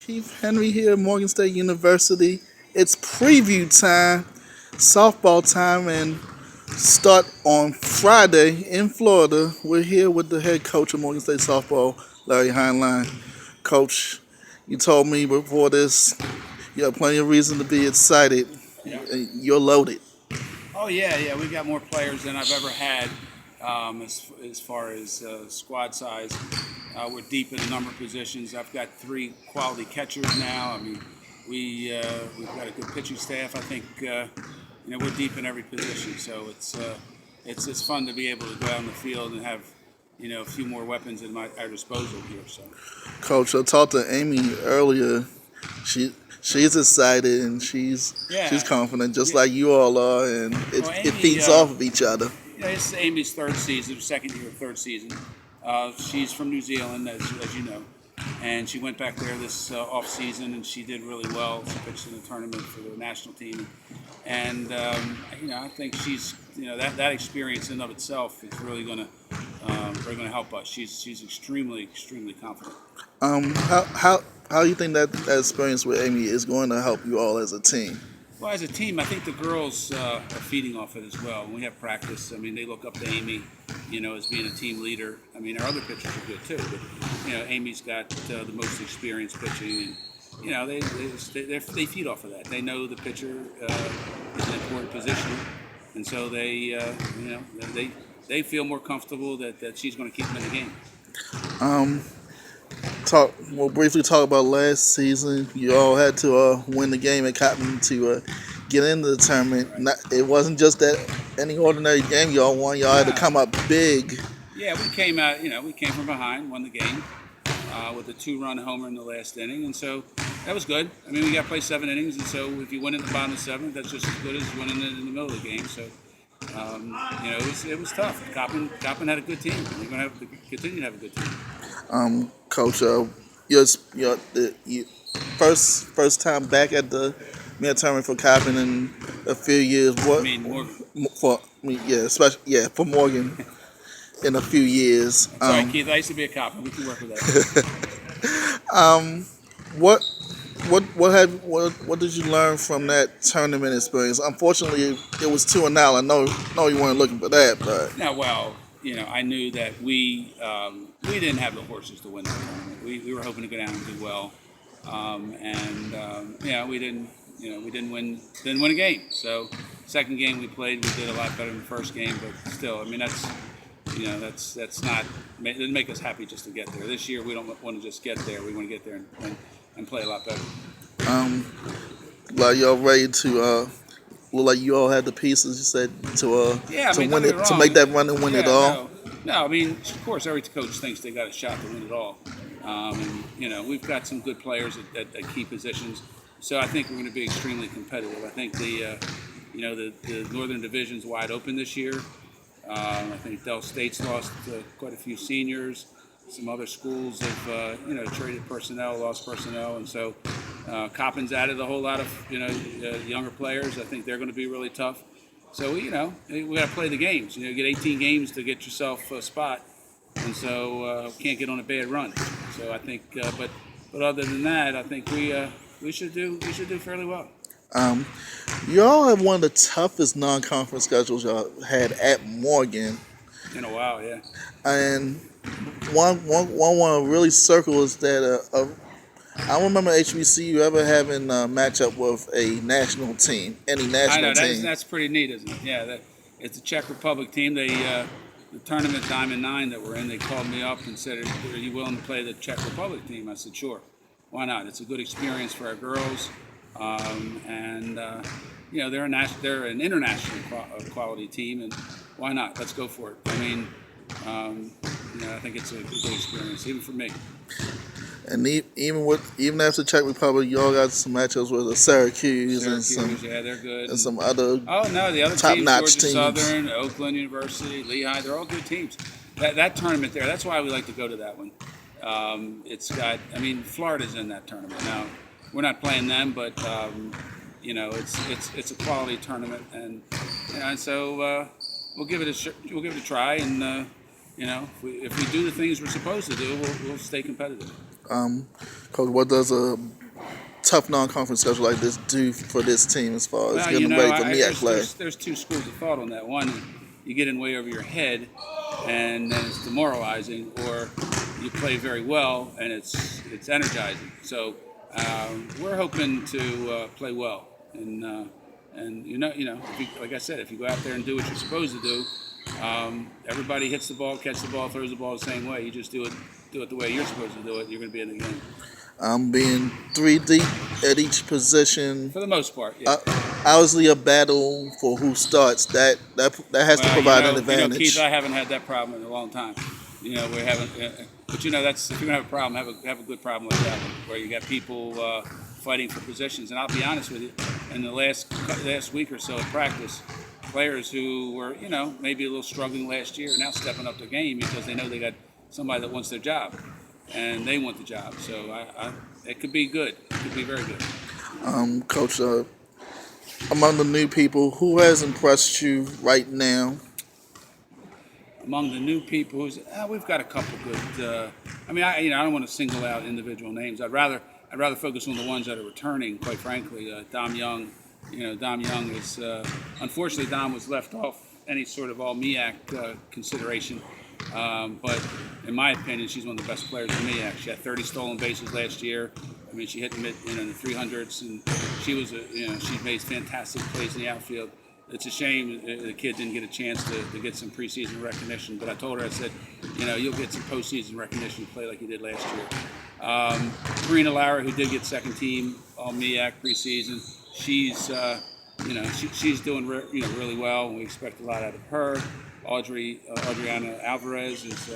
Keith Henry here, Morgan State University. It's preview time, softball time, and start on Friday in Florida. We're here with the head coach of Morgan State softball, Larry Hineline. Coach, you told me before this you have plenty of reason to be excited. Yeah. You're loaded. Oh yeah, yeah. We got more players than I've ever had as far as squad size. We're deep in a number of positions. I've got three quality catchers now. I mean, we've got a good pitching staff. I think we're deep in every position. So it's fun to be able to go out in the field and have a few more weapons at our disposal here. So, Coach, I talked to Amy earlier. She's excited and she's confident, just like you all are, and it feeds off of each other. Yeah, it's Amy's second year, third season. She's from New Zealand, as you know, and she went back there this off season, and she did really well. She pitched in the tournament for the national team, and I think she's that experience in and of itself is really going to help us. She's extremely confident. How do you think that experience with Amy is going to help you all as a team? Well, as a team, I think the girls are feeding off it as well. When we have practice, I mean, they look up to Amy, as being a team leader. I mean, our other pitchers are good too, but Amy's got the most experience pitching, and they feed off of that. They know the pitcher is an important position, and so they feel more comfortable that she's going to keep them in the game. We'll briefly talk about last season. You all had to win the game at Cotton to get into the tournament. It wasn't just that any ordinary game y'all won. Y'all had to come up big. Yeah, we came out. We came from behind, won the game with a 2-run homer in the last inning, and so that was good. I mean, we got to play 7 innings, and so if you win in the bottom of the 7th, that's just as good as winning it in the middle of the game. So, it was tough. Coppin had a good team. We're going to continue to have a good team. Coach, your first time back at the mid tournament for Coppin in a few years. What? I mean, Morgan. For Morgan in a few years. Sorry, Keith. I used to be a Coppin. We can work with that. What did you learn from that tournament experience? Unfortunately, it was 2-0. I know you weren't looking for that, but I knew that we didn't have the horses to win that tournament. We were hoping to go down and do well, we didn't win a game. So second game we played, we did a lot better than the first game, but still, I mean that's not, it didn't make us happy just to get there. This year we don't want to just get there. We want to get there and play a lot better. Like y'all ready to look like you all had the pieces, you said, to win it, to make that run and win it all? No, I mean, of course, every coach thinks they got a shot to win it all. We've got some good players at key positions, so I think we're going to be extremely competitive. I think the Northern Division's wide open this year. I think Del State's lost quite a few seniors. Some other schools have, traded personnel, lost personnel, and so Coppin's added a whole lot of, younger players. I think they're going to be really tough. So we got to play the games. You get 18 games to get yourself a spot, and so can't get on a bad run. So I think, but other than that, I think we should do fairly well. Y'all have one of the toughest non-conference schedules y'all had at Morgan. In a while, yeah. And one want to really circle is that I don't remember HBCU ever having a matchup with a national team, any national team. That's pretty neat, isn't it? Yeah, it's a Czech Republic team. The tournament Diamond 9 that we're in, they called me up and said, "Are you willing to play the Czech Republic team?" I said, "Sure, why not? It's a good experience for our girls, they're an international quality team, and why not? Let's go for it." I mean, I think it's a good experience, even for me. And even after Czech Republic, y'all got some matchups with Syracuse and some, yeah, they're good, and some other the other top-notch teams, Georgia teams. Southern, Oakland University, Lehigh, they're all good teams. That tournament there, that's why we like to go to that one. Florida's in that tournament now. We're not playing them, but it's a quality tournament, and so we'll give it a try, and if we do the things we're supposed to do, we'll stay competitive. Coach, what does a tough non-conference schedule like this do for this team as far as Well, you getting know, ready for MEAC play? there's two schools of thought on that. One, you get in way over your head, and then it's demoralizing, or you play very well and it's energizing. So we're hoping to play well, and if you, like I said, if you go out there and do what you're supposed to do, everybody hits the ball, catches the ball, throws the ball the same way. You just do it the way you're supposed to do it. You're going to be in the game Being three deep at each position, for the most part. Yeah. obviously a battle for who starts. That has to Well, provide an you know, Keith, advantage. I haven't had that problem in a long time. You know, we haven't. But you know, that's if you're gonna have a problem, have a good problem like that one, where you got people fighting for positions. And I'll be honest with you, in the last week or so of practice, players who were maybe a little struggling last year are now stepping up their game because they know they got somebody that wants their job, and they want the job. So it could be good. It could be very good. Coach, among the new people, who has impressed you right now? Among the new people, we've got a couple good. I don't want to single out individual names. I'd rather focus on the ones that are returning. Quite frankly, Dom Young. Dom Young is unfortunately Dom was left off any sort of all MEAC consideration. But in my opinion, she's one of the best players in MEAC. She had 30 stolen bases last year. I mean, she hit in the 300s, and she made fantastic plays in the outfield. It's a shame the kid didn't get a chance to get some preseason recognition. But I told her, I said, you'll get some postseason recognition to play like you did last year. Karina Lara, who did get second team all MEAC preseason, she's doing really well, and we expect a lot out of her. Adriana Alvarez is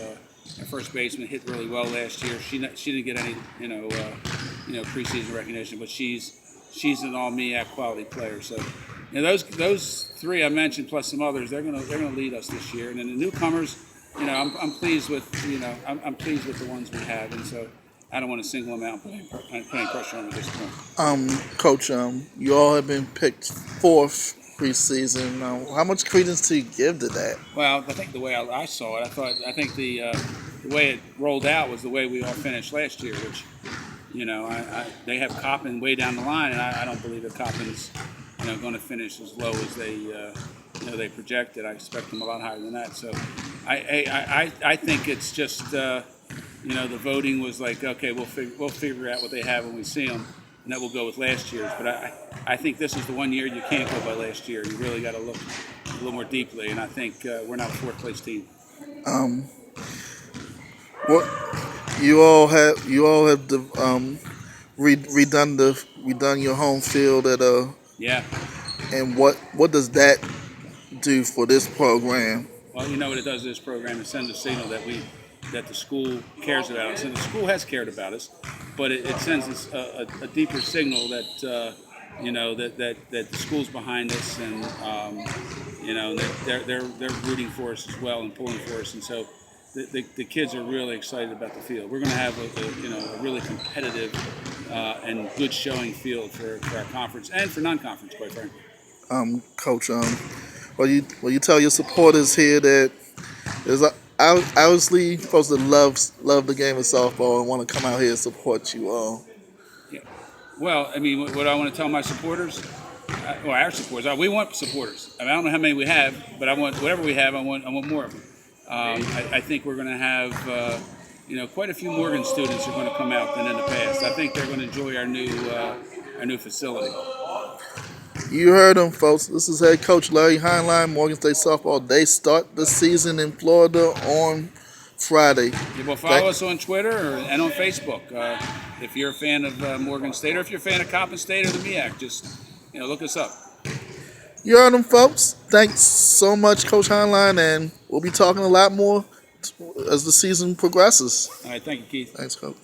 our first baseman, hit really well last year. She didn't get any preseason recognition, but she's an all MEAC quality player. So those three I mentioned plus some others, they're gonna lead us this year. And then the newcomers, I'm pleased with I'm pleased with the ones we have, and so I don't want to single them out and put any pressure on them at this point. Coach, you all have been picked fourth preseason. How much credence do you give to that? Well, I think the way I saw it, I think the way it rolled out was the way we all finished last year, which they have Coppin way down the line, and I don't believe that Coppin's going to finish as low as they projected. I expect them a lot higher than that. So I think it's just the voting was like, okay, we'll figure out what they have when we see them, and that will go with last year's. But I think this is the one year you can't go by last year. You really got to look a little more deeply, and I think we're not a fourth place team. What you all have redone your home field at Yeah. and what does that do for this program? Well, you know what it does to this program? It sends a signal that the school cares about us, and the school has cared about us, but it sends us a deeper signal that that the school's behind us, and that they're rooting for us as well and pulling for us, and so the kids are really excited about the field. We're going to have a really competitive and good showing field for our conference and for non-conference, quite frankly. Coach, will you tell your supporters here that there's obviously supposed to love the game of softball and want to come out here and support you all? Yeah. Well, I mean, what I want to tell my supporters, our supporters, we want supporters. I don't know how many we have, but I want whatever we have. I want more of them. I think we're going to have quite a few Morgan students are going to come out than in the past. I think they're going to enjoy our new facility. You heard them, folks. This is head coach Larry Hineline, Morgan State softball. They start the season in Florida on Friday. Yeah, well, follow us on Twitter and on Facebook. If you're a fan of Morgan State, or if you're a fan of Coppin State or the MEAC, just look us up. You heard them, folks. Thanks so much, Coach Hineline, and we'll be talking a lot more as the season progresses. All right, thank you, Keith. Thanks, Coach.